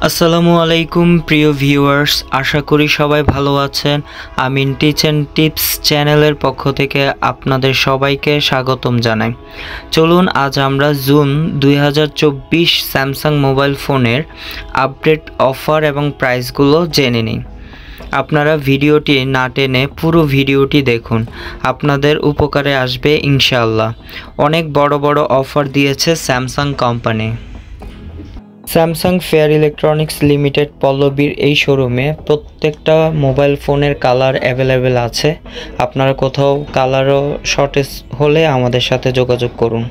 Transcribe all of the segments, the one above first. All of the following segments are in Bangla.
আসসালামু আলাইকুম প্রিয় ভিউয়ার্স, আশা করি সবাই ভালো আছেন। আমিন টিচ অ্যান্ড টিপস চ্যানেলের পক্ষ থেকে আপনাদের সবাইকে স্বাগতম জানাই। চলুন আজ আমরা জুন 2024 স্যামসাং মোবাইল ফোনের আপডেট অফার এবং প্রাইসগুলো জেনে নিই। আপনারা ভিডিওটি না টেনে পুরো ভিডিওটি দেখুন, আপনাদের উপকারে আসবে ইনশাআল্লাহ। অনেক বড় বড় অফার দিয়েছে Samsung company. Samsung fair electronics limited পল্লবীর এই শোরুমে প্রত্যেকটা মোবাইল ফোনের কালার অ্যাভেলেবেল আছে। আপনারা কোথাও কালারও শর্টেজ হলে আমাদের সাথে যোগাযোগ করুন।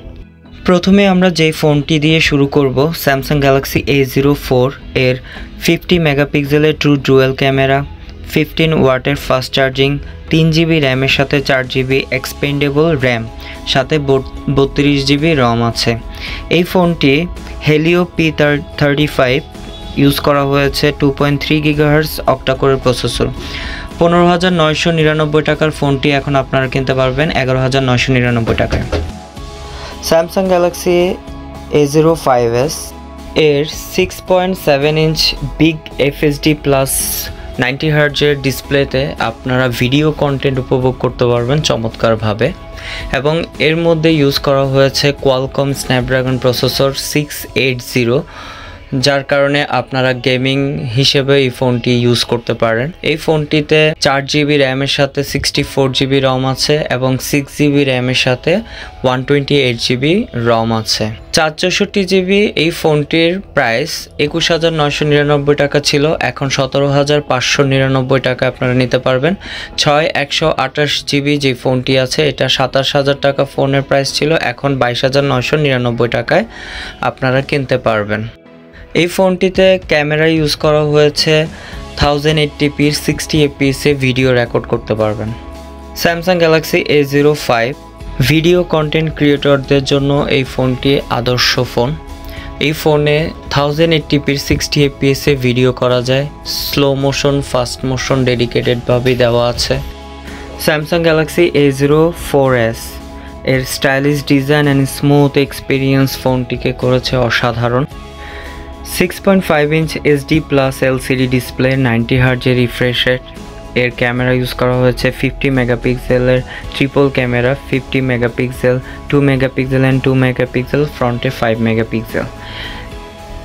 প্রথমে আমরা যে ফোনটি দিয়ে শুরু করব, স্যামসাং গ্যালাক্সি A04 এর 50 মেগাপিক্সেলের ট্রু ডুয়েল ক্যামেরা, 15 ওয়াটের ফাস্ট চার্জিং, 3 জিবি র্যামের সাথে 4 জিবি এক্সপেন্ডেবল র্যাম, সাথে 32 জিবি রম আছে। এই ফোনটি হেলিও P35 ইউজ করা হয়েছে, 2.3 GHz অক্টাকোরের প্রসেসর। 15,999 টাকার ফোনটি এখন আপনারা কিনতে পারবেন 11,999 টাকায়। স্যামসাং গ্যালাক্সি A05s এর 6.7 ইঞ্চ বিগ FHD প্লাস 90 হার্জের ডিসপ্লেতে আপনারা ভিডিও কন্টেন্ট উপভোগ করতে পারবেন চমৎকারভাবে, এবং এর মধ্যে ইউজ করা হয়েছে কোয়ালকম স্ন্যাপড্রাগন প্রসেসর 680, যার কারণে আপনারা গেমিং হিসেবে এই ফোনটি ইউজ করতে পারেন। এই ফোনটিতে 4 জিবি র্যামের সাথে 64 জিবি রম আছে এবং 6 জিবি র্যামের সাথে 128 জিবি রম আছে। 464 জিবি এই ফোনটির প্রাইস 21,999 টাকা ছিল, এখন 17,599 টাকা আপনারা নিতে পারবেন। 128 জিবি যে ফোনটি আছে এটা 27,000 টাকা ফোনের প্রাইস ছিল, এখন 22,999 টাকায় আপনারা কিনতে পারবেন। এই ফোনটিতে ক্যামেরা ইউজ করা হয়েছে 1080p 60 fps এ ভিডিও রেকর্ড করতে পারবেন। Samsung Galaxy A05 video content ক্রিয়েটরদের জন্য এই ফোনটি আদর্শ ফোন। এই ফোনে 1080p 60 fps এ ভিডিও করা যায়, স্লো মোশন ফাস্ট মোশন ডেডিকেটেডভাবে দেওয়া আছে। স্যামসাং গ্যালাক্সি A04s এর stylish design and smooth experience ফোনটিকে করেছে অসাধারণ। 6.5 inch SD plus LCD display, 90 হার্জের রিফ্রেশ রেট, এর ক্যামেরা ইউজ করা হয়েছে 50 মেগাপিক্সেলের triple camera, 50 megapixel, 2 megapixel and 2 megapixel, ফ্রন্টে 5 মেগাপিক্সেল।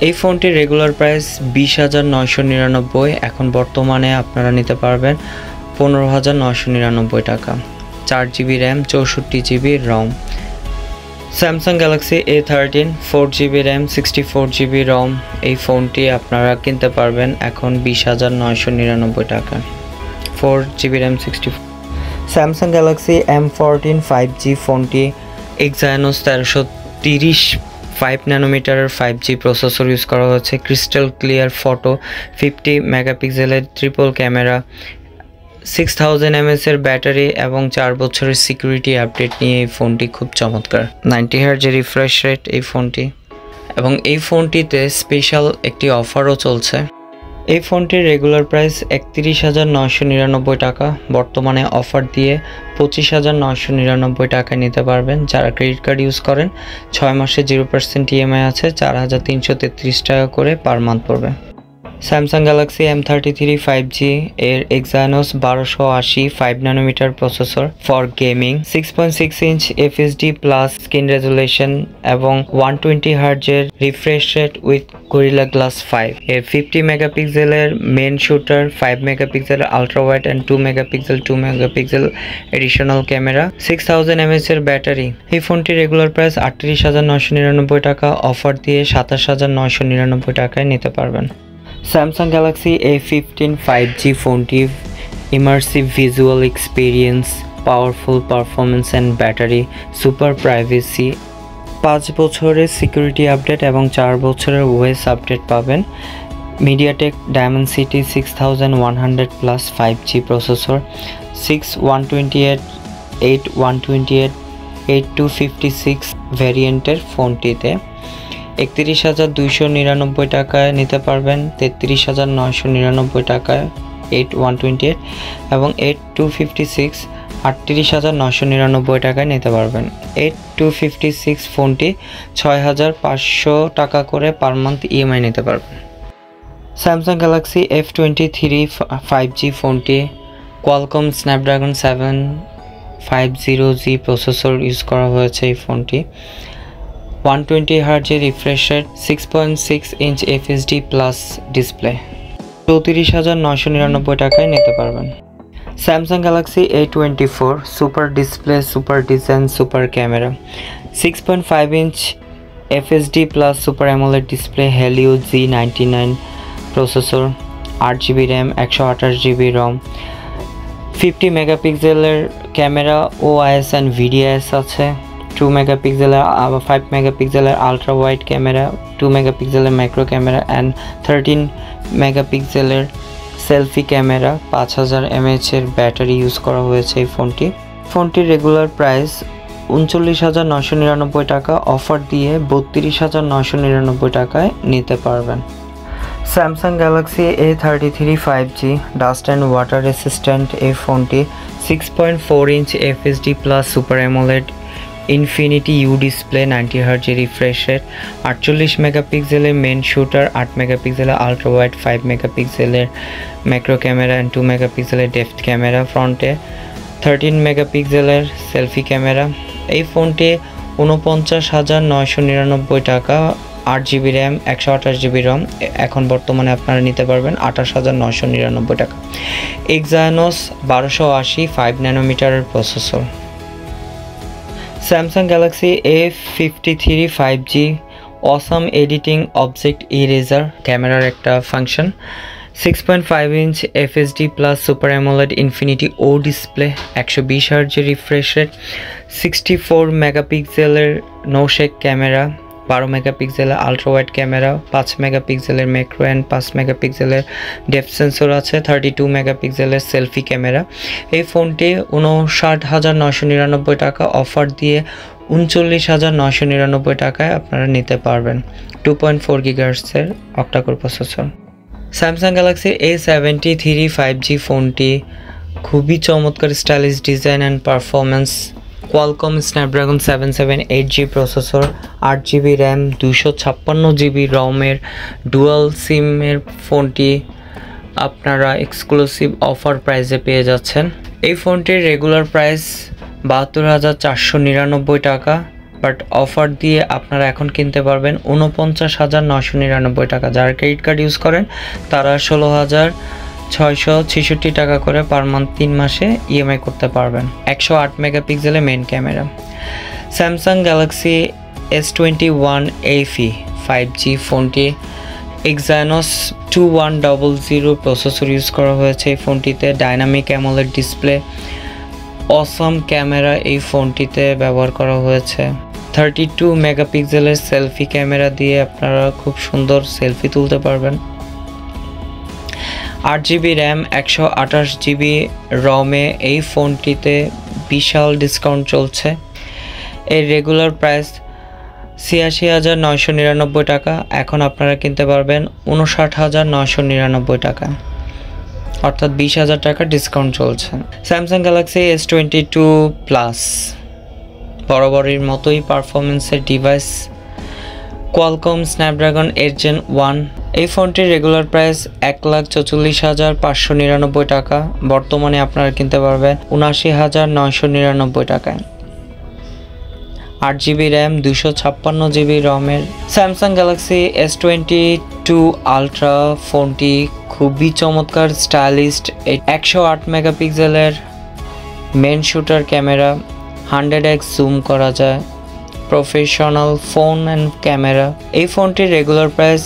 এই ফোনটির রেগুলার প্রাইস 20,999, এখন বর্তমানে আপনারা নিতে পারবেন 15,999 টাকা। 4 GB RAM, 64 GB ROM. Samsung Galaxy A13 4 GB RAM, 64 GB ROM, এই ফোনটি আপনারা কিনতে পারবেন এখন 20,999 টাকা। 4 GB RAM 64। Samsung Galaxy M14 5G ফোনটি Exynos 1330 5 ন্যানোমিটারের 5G প্রসেসর ইউজ করা হয়েছে, ক্রিস্টাল ক্লিয়ার ফটো, 50 মেগাপিক্সেলের ট্রিপল ক্যামেরা, 6000 mAh এর ব্যাটারি এবং 4 বছরের সিকিউরিটি আপডেট নিয়ে এই ফোনটি খুব চমৎকার। 90 হার্জের রিফ্রেশ রেট এই ফোনটি, এবং এই ফোনটিতে স্পেশাল একটি অফারও চলছে। এই ফোনটির রেগুলার প্রাইস 31,999 টাকা, বর্তমানে অফার দিয়ে 25,999 টাকায় নিতে পারবেন। যারা ক্রেডিট কার্ড ইউজ করেন 6 মাসে 0% EMI আছে, 4,333 টাকা করে পার মান্থ পড়বে। স্যামসাং গ্যালাক্সি M33 5G এর Exynos 1280 5 nanometre processor for gaming, 6.6 inch FHD plus screen resolution এবং 120 হার্জের refresh rate with Gorilla Glass 5, এর 50 মেগাপিক্সেলের main shooter, 5 megapixel ultra wide and 2 megapixel additional camera, 6000 mAh এর ব্যাটারি। এই ফোনটির রেগুলার প্রাইস 38,999 টাকা, অফার দিয়ে 27,999 টাকায় নিতে পারবেন। স্যামসাং গ্যালাক্সি A15 5G ফোনটি immersive visual experience, powerful performance and battery, super privacy, 5 বছরের সিকিউরিটি আপডেট এবং 4 বছরের ওএস আপডেট পাবেন। MediaTek Dimensity 6100 plus 5G processor, 6128 8128 8256 ভ্যারিয়েন্টের ফোনটিতে 31,299 টাকায় নিতে পারবেন, 33,999 টাকায় 8128 এবং 8256 38,999 টাকায় নিতে পারবেন। 8256 ফোনটি 6,500 টাকা করে পার মান্থ EMI নিতে পারবেন। স্যামসাং গ্যালাক্সি F23 5G ফোনটি Qualcomm Snapdragon 750G processor use করা হয়েছে। এই ফোনটি 120Hz refresh rate, 6.6 inch FHD plus display, 34,999 টাকায় নিতে পারবেন। Samsung Galaxy A24 super display, super design, super camera, 6.5 inch FHD plus super AMOLED display, Helio G99 processor, 8GB RAM, 128GB রম, 50 মেগাপিক্সেলের ক্যামেরা, OIS অ্যান্ড VDIS আছে, 2 মেগাপিক্সেলের 5 মেগাপিক্সেলের আলট্রা ওয়াইড ক্যামেরা, 2 মেগাপিক্সেলের ম্যাক্রো ক্যামেরা অ্যান্ড 13 মেগাপিক্সেলের সেলফি ক্যামেরা, 5000 mAh এর ব্যাটারি ইউজ করা হয়েছে এই ফোনটির রেগুলার প্রাইস 39,999 টাকা, অফার দিয়ে 32,999 টাকায় নিতে পারবেন। Samsung Galaxy A33 5G dust and water resistant এই ফোনটি 6.4 inch FHD plus super AMOLED infinity U display, 90Hz refresh rate, 48 মেগাপিক্সেলের মেন শুটার, 8 মেগাপিক্সেলের আলট্রা ওয়াইড, 5 মেগাপিক্সেলের ম্যাক্রো ক্যামেরা অ্যান্ড 2 মেগাপিক্সেলের ডেপথ ক্যামেরা, ফ্রন্টে 13 মেগাপিক্সেলের সেলফি ক্যামেরা। এই ফোনটি 49,999 টাকা, 8GB র্যাম, 128GB রম, এখন বর্তমানে আপনারা নিতে পারবেন 28,999 টাকা। এক্সায়নোস 1280 5 ন্যানোমিটারের processor. Samsung Galaxy A53 5G awesome editing object eraser ক্যামেরার একটা function, 6.5 inch FHD plus super AMOLED infinity O display, 120Hz refresh rate, 64 মেগাপিক্সেলের নো শেক ক্যামেরা, 12 মেগাপিক্সেলের আলট্রা ওয়াইড ক্যামেরা, 5 মেগাপিক্সেলের ম্যাক্রো অ্যান্ড 5 মেগাপিক্সেলের ডেপথ সেন্সর আছে, 32 মেগাপিক্সেলের সেলফি ক্যামেরা। এই ফোনটি 59,999 টাকা, অফার দিয়ে 39,999 টাকায় আপনারা নিতে পারবেন। 2.4 GHz octa core processor. Samsung Galaxy A73 5G ফোনটি খুবই চমৎকার stylish design and performance, Qualcomm Snapdragon 778G processor, 8GB RAM, 256GB রমের ডুয়াল সিমের ফোনটি আপনারা এক্সক্লুসিভ অফার প্রাইসে পেয়ে যাচ্ছেন। এই ফোনটির রেগুলার প্রাইস 72,499 টাকা, বাট অফার দিয়ে আপনারা এখন কিনতে পারবেন 49,999 টাকা। যারা ক্রেডিট কার্ড ইউজ করেন তারা 16,666 টাকা করে পার মান্থ 3 মাসে EMI করতে পারবেন। 108 মেগাপিক্সেলের main camera. Samsung Galaxy S21 FE 5G ফোনটি এক্সায়নোস 2100 প্রসেসর ইউজ করা হয়েছে। এই ফোনটিতে dynamic AMOLED display, awesome camera এই ফোনটিতে ব্যবহার করা হয়েছে। 32 মেগাপিক্সেলের সেলফি ক্যামেরা দিয়ে আপনারা খুব সুন্দর সেলফি তুলতে পারবেন। 8GB র্যাম, 128GB রমে এই ফোনটিতে বিশাল ডিসকাউন্ট চলছে। এর রেগুলার প্রাইস 86,999 টাকা, এখন আপনারা কিনতে পারবেন 59,999 টাকা, অর্থাৎ 20,000 টাকা ডিসকাউন্ট চলছে। স্যামসাং গ্যালাক্সি S22 প্লাস বরাবরের মতোই পারফরমেন্সের ডিভাইস, কোয়ালকম স্ন্যাপড্রাগন 8 Gen 1। এই ফোনটির রেগুলার প্রাইস 1,44,599 টাকা, বর্তমানে আপনারা কিনতে পারবেন 79,999 টাকায়। 8GB র্যাম, 256GB রমের। স্যামসাং গ্যালাক্সি S22 আলট্রা ফোনটি খুবই চমৎকার স্টাইলিস্ট, 108 মেগাপিক্সেলের main shooter camera, 100x zoom করা যায়, প্রফেশনাল ফোন অ্যান্ড ক্যামেরা। এই ফোনটির রেগুলার প্রাইস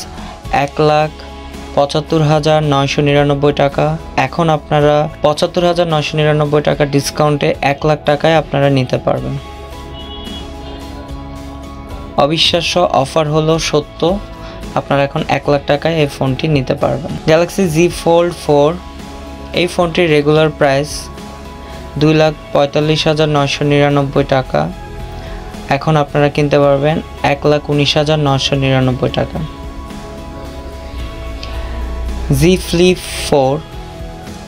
1,75,999 টাকা, এখন আপনারা 75,999 টাকা ডিসকাউন্টে 1 লাখ টাকায় আপনারা নিতে পারবেন। অবিশ্বাস্য অফার হলো সত্য, আপনারা এখন 1 লাখ টাকায় এই ফোনটি নিতে পারবেন। গ্যালাক্সি Z Fold 4 এই ফোনটির রেগুলার প্রাইস 2,45,999 টাকা, এখন আপনারা কিনতে পারবেন 1,19,999 টাকা। Z Flip 4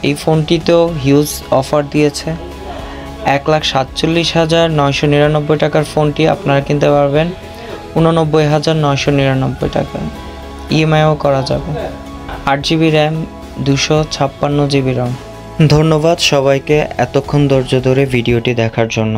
এই ফোনটিতেও হিউজ অফার দিয়েছে, 1,47,999 টাকার ফোনটি আপনারা কিনতে পারবেন 89,999 টাকা, EMIও করা যাবে। 8GB র্যাম 256GB রম। ধন্যবাদ সবাইকে এতক্ষণ ধৈর্য ধরে ভিডিওটি দেখার জন্য।